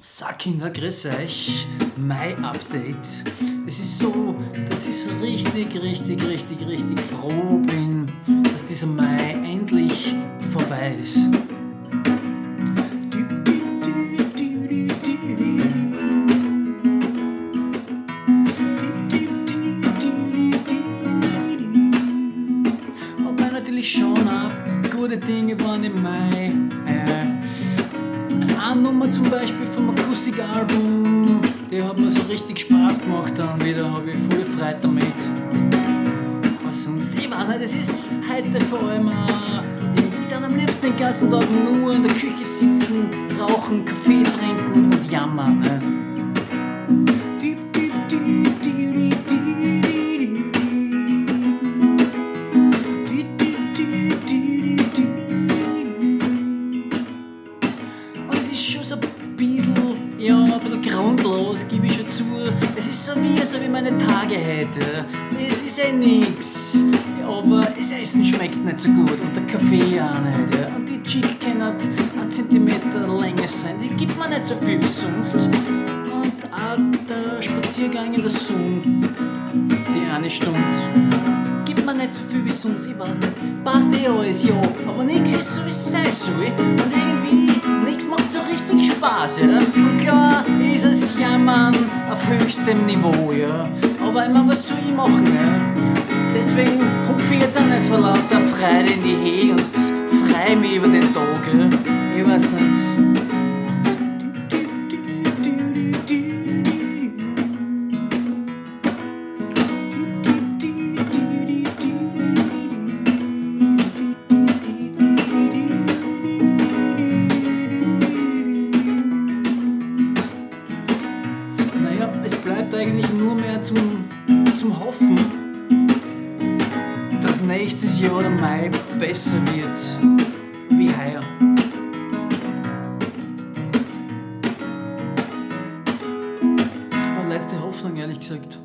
So Kinder, grüß euch. Mai-Update. Es ist so, dass ich richtig froh bin, dass dieser Mai endlich vorbei ist. Aber natürlich schon auch gute Dinge waren im Mai. Also eine Nummer zum Beispiel vom Akustikalbum, die hat mir so richtig Spaß gemacht dann wieder, habe ich volle Freude damit. Aber sonst, ich weiß nicht, es ist heute vor allem auch, ich dann am liebsten den ganzen Tag nur in der Küche sitzen, rauchen, Kaffee trinken und jammern. Ne? Ein bisschen grundlos, gebe ich schon zu. Es ist so wie meine Tage heute. Es ist nix. Aber das Essen schmeckt nicht so gut und der Kaffee auch nicht. Ja. Und die Chick kann halt 1 Zentimeter länger sein. Die gibt mir nicht so viel wie sonst. Und auch der Spaziergang in der Sonne, die 1 Stunde, gibt mir nicht so viel wie sonst. Ich weiß nicht, passt alles, ja. Aber nix ist so, wie es sein soll. Und irgendwie, nix macht so richtig Spaß, ja. Und klar ist es Jammern auf höchstem Niveau, ja. Aber ich meine, was soll ich machen, ja? Deswegen hupfe ich jetzt auch nicht vor lauter Freude in die Höhe und freu mich über den Tag, ja. Ich weiß nicht. Es bleibt eigentlich nur mehr zum Hoffen, dass nächstes Jahr der Mai besser wird wie heuer. Das war letzte Hoffnung, ehrlich gesagt.